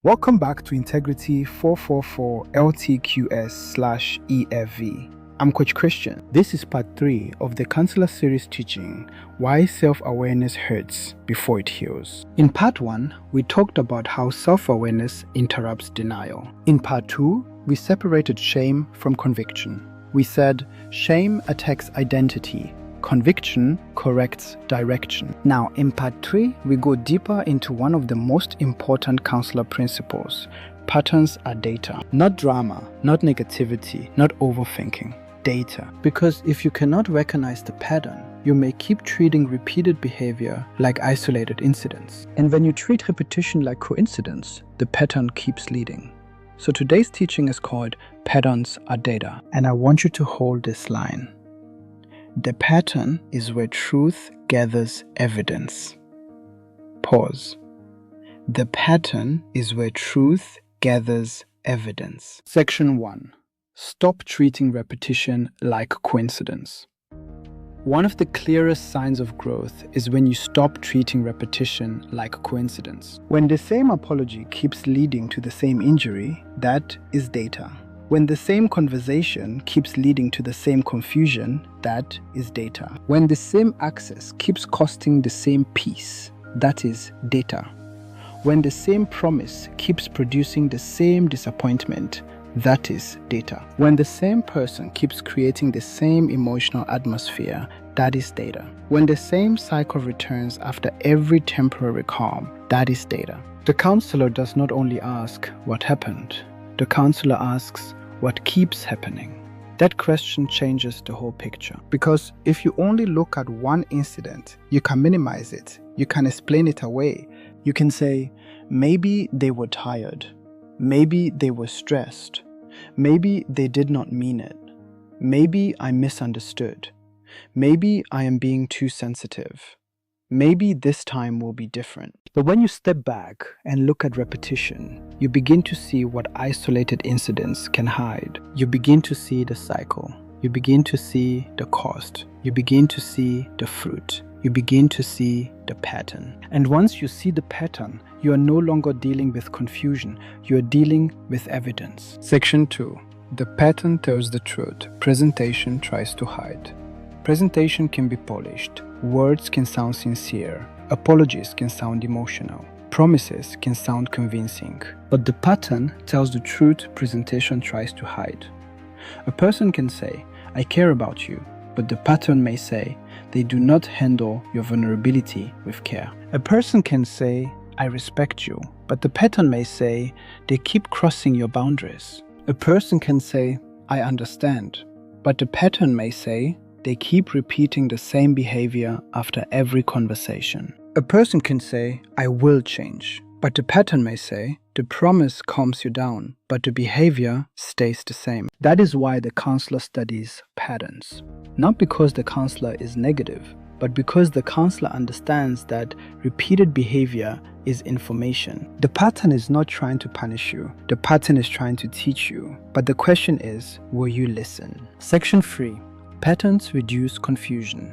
Welcome back to Integrity444 LTQS/EFV. I'm Coach Christian. This is part 3 of the Counselor Series teaching Why Self-Awareness Hurts Before It Heals. In part 1, we talked about how self-awareness interrupts denial. In part 2, we separated shame from conviction. We said shame attacks identity. Conviction corrects direction. Now, in part 3, we go deeper into one of the most important counselor principles. Patterns are data. Not drama, not negativity, not overthinking. Data. Because if you cannot recognize the pattern, you may keep treating repeated behavior like isolated incidents. And when you treat repetition like coincidence, the pattern keeps leading. So today's teaching is called Patterns are Data. And I want you to hold this line. The pattern is where truth gathers evidence. Pause. The pattern is where truth gathers evidence. Section 1. Stop treating repetition like coincidence. One of the clearest signs of growth is when you stop treating repetition like coincidence. When the same apology keeps leading to the same injury, that is data. When the same conversation keeps leading to the same confusion, that is data. When the same access keeps costing the same peace, that is data. When the same promise keeps producing the same disappointment, that is data. When the same person keeps creating the same emotional atmosphere, that is data. When the same cycle returns after every temporary calm, that is data. The counselor does not only ask what happened, the counselor asks what keeps happening. That question changes the whole picture. Because if you only look at one incident, you can minimize it, you can explain it away. You can say, maybe they were tired, maybe they were stressed, maybe they did not mean it, maybe I misunderstood, maybe I am being too sensitive, maybe this time will be different. But when you step back and look at repetition, you begin to see what isolated incidents can hide. You begin to see the cycle. You begin to see the cost. You begin to see the fruit. You begin to see the pattern. And once you see the pattern, you are no longer dealing with confusion. You are dealing with evidence. Section 2. The pattern tells the truth. Presentation tries to hide. Presentation can be polished. Words can sound sincere. Apologies can sound emotional. Promises can sound convincing. But the pattern tells the truth. Presentation tries to hide. A person can say, I care about you, but the pattern may say, they do not handle your vulnerability with care. A person can say, I respect you, but the pattern may say, they keep crossing your boundaries. A person can say, I understand, but the pattern may say, they keep repeating the same behavior after every conversation. A person can say, I will change, but the pattern may say, the promise calms you down, but the behavior stays the same. That is why the counselor studies patterns. Not because the counselor is negative, but because the counselor understands that repeated behavior is information. The pattern is not trying to punish you. The pattern is trying to teach you. But the question is, will you listen? Section 3. Patterns reduce confusion.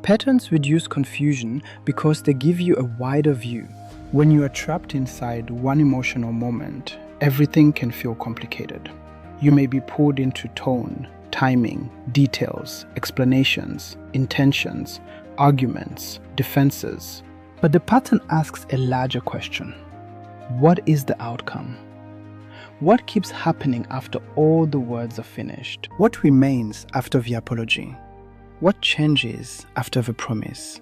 Patterns reduce confusion because they give you a wider view. When you are trapped inside one emotional moment, everything can feel complicated. You may be pulled into tone, timing, details, explanations, intentions, arguments, defenses. But the pattern asks a larger question. What is the outcome? What keeps happening after all the words are finished? What remains after the apology? What changes after the promise?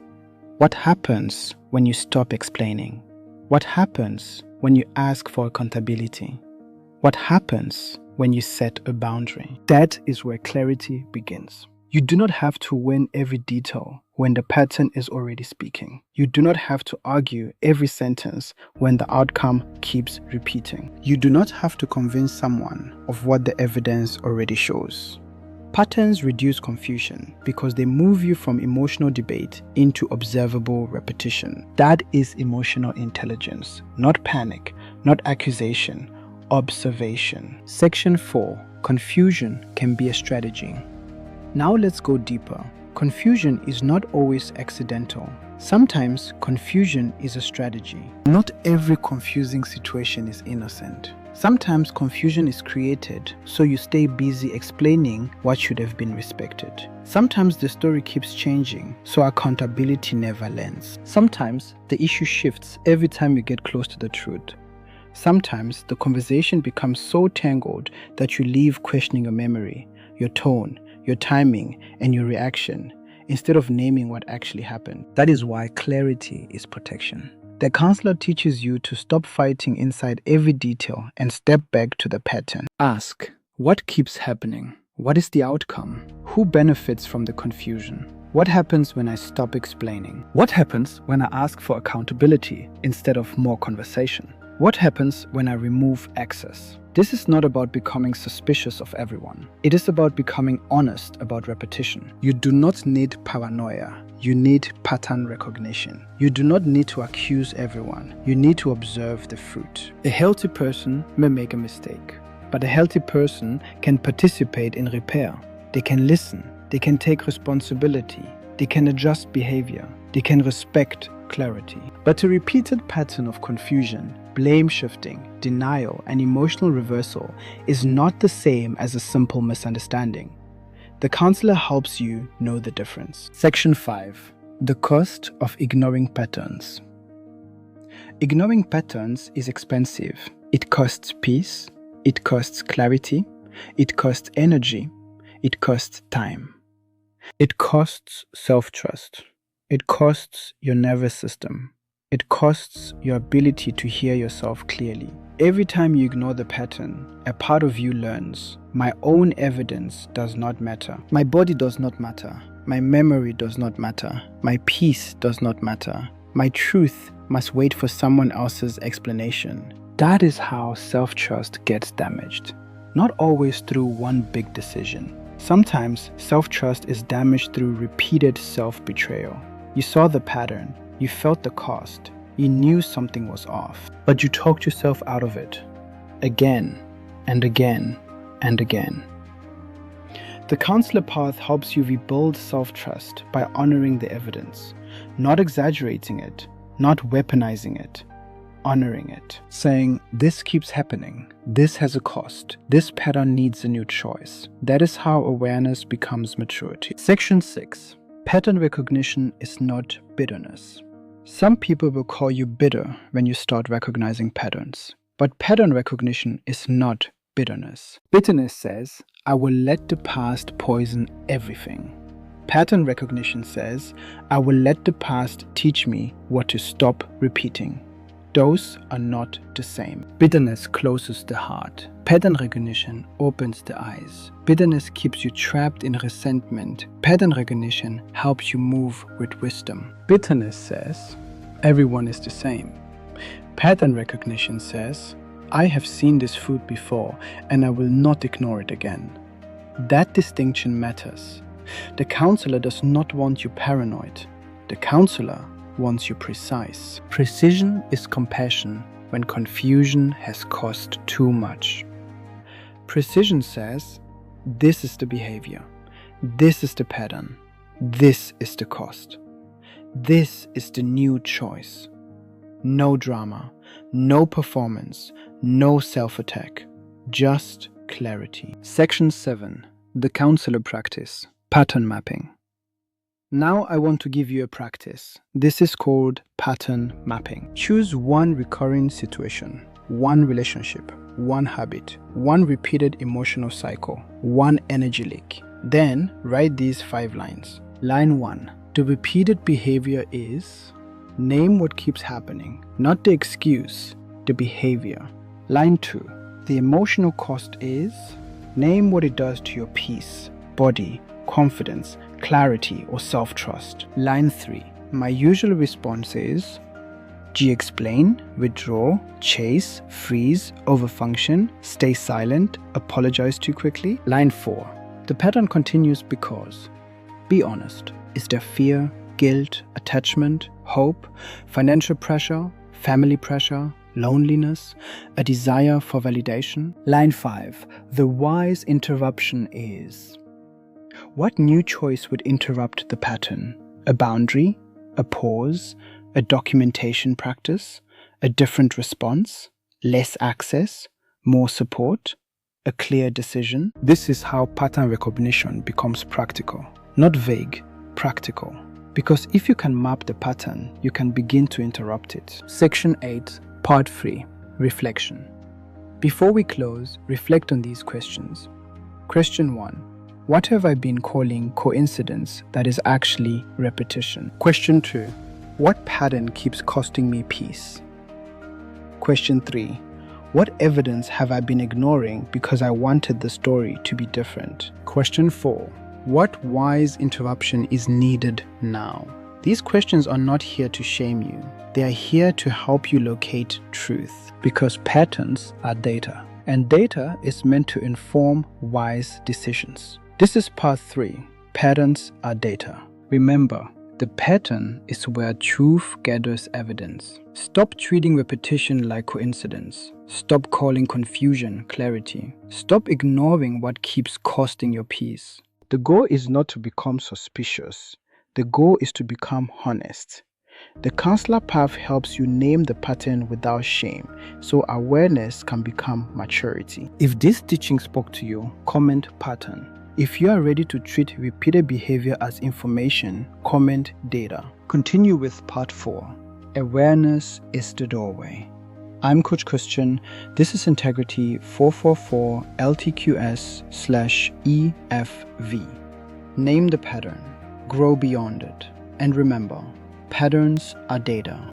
What happens when you stop explaining? What happens when you ask for accountability? What happens when you set a boundary? That is where clarity begins. You do not have to win every detail when the pattern is already speaking. You do not have to argue every sentence when the outcome keeps repeating. You do not have to convince someone of what the evidence already shows. Patterns reduce confusion because they move you from emotional debate into observable repetition. That is emotional intelligence, not panic, not accusation, observation. Section 4. Confusion can be a strategy. Now let's go deeper. Confusion is not always accidental. Sometimes confusion is a strategy. Not every confusing situation is innocent. Sometimes confusion is created so you stay busy explaining what should have been respected. Sometimes the story keeps changing so accountability never lands. Sometimes the issue shifts every time you get close to the truth. Sometimes the conversation becomes so tangled that you leave questioning your memory, your tone, your timing, and your reaction, instead of naming what actually happened. That is why clarity is protection. The counselor teaches you to stop fighting inside every detail and step back to the pattern. Ask, what keeps happening? What is the outcome? Who benefits from the confusion? What happens when I stop explaining? What happens when I ask for accountability instead of more conversation? What happens when I remove access? This is not about becoming suspicious of everyone. It is about becoming honest about repetition. You do not need paranoia. You need pattern recognition. You do not need to accuse everyone. You need to observe the fruit. A healthy person may make a mistake, but a healthy person can participate in repair. They can listen. They can take responsibility. They can adjust behavior. They can respect clarity. But a repeated pattern of confusion, blame shifting, denial, and emotional reversal is not the same as a simple misunderstanding. The counselor helps you know the difference. Section 5. The cost of ignoring patterns. Ignoring patterns is expensive. It costs peace. It costs clarity. It costs energy. It costs time. It costs self-trust. It costs your nervous system. It costs your ability to hear yourself clearly. Every time you ignore the pattern, a part of you learns, my own evidence does not matter. My body does not matter. My memory does not matter. My peace does not matter. My truth must wait for someone else's explanation. That is how self-trust gets damaged. Not always through one big decision. Sometimes self-trust is damaged through repeated self-betrayal. You saw the pattern. You felt the cost. You knew something was off, but you talked yourself out of it. Again and again and again. The counselor path helps you rebuild self-trust by honoring the evidence, not exaggerating it, not weaponizing it, honoring it. Saying, this keeps happening, this has a cost, this pattern needs a new choice. That is how awareness becomes maturity. Section 6. Pattern recognition is not bitterness. Some people will call you bitter when you start recognizing patterns. But pattern recognition is not bitterness. Bitterness says, I will let the past poison everything. Pattern recognition says, I will let the past teach me what to stop repeating. Those are not the same. Bitterness closes the heart. Pattern recognition opens the eyes. Bitterness keeps you trapped in resentment. Pattern recognition helps you move with wisdom. Bitterness says, everyone is the same. Pattern recognition says, I have seen this food before and I will not ignore it again. That distinction matters. The counselor does not want you paranoid. The counselor wants you precise. Precision is compassion when confusion has cost too much. Precision says, this is the behavior, this is the pattern, this is the cost. This is the new choice. No drama, no performance, no self-attack, just clarity. Section 7. The counselor practice. Pattern mapping. Now I want to give you a practice. This is called pattern mapping. Choose one recurring situation, one relationship, one habit, one repeated emotional cycle, one energy leak. Then write these 5 lines. Line 1. The repeated behavior is, name what keeps happening, not the excuse, the behavior. Line 2. The emotional cost is, name what it does to your peace, body, confidence, clarity, or self-trust. Line 3. My usual response is, G-explain, withdraw, chase, freeze, overfunction, stay silent, apologize too quickly. Line 4. The pattern continues because, be honest. Is there fear, guilt, attachment, hope, financial pressure, family pressure, loneliness, a desire for validation? Line 5. The wise interruption is, what new choice would interrupt the pattern? A boundary? a pause, a documentation practice, a different response, less access, more support, a clear decision. This is how pattern recognition becomes practical, not vague, practical. Because if you can map the pattern, you can begin to interrupt it. Section 8, Part 3, Reflection. Before we close, reflect on these questions. Question 1. What have I been calling coincidence that is actually repetition? Question 2. What pattern keeps costing me peace? Question 3. What evidence have I been ignoring because I wanted the story to be different? Question 4. What wise interruption is needed now? These questions are not here to shame you. They are here to help you locate truth. Because patterns are data, and data is meant to inform wise decisions. This is part 3. Patterns are data. Remember, the pattern is where truth gathers evidence. Stop treating repetition like coincidence. Stop calling confusion clarity. Stop ignoring what keeps costing your peace. The goal is not to become suspicious. The goal is to become honest. The counselor path helps you name the pattern without shame, so awareness can become maturity. If this teaching spoke to you, comment pattern. If you are ready to treat repeated behavior as information, comment data. Continue with part 4. Awareness is the doorway. I'm Coach Christian. This is Integrity444 LTQS/EFV. Name the pattern, grow beyond it, and remember, patterns are data.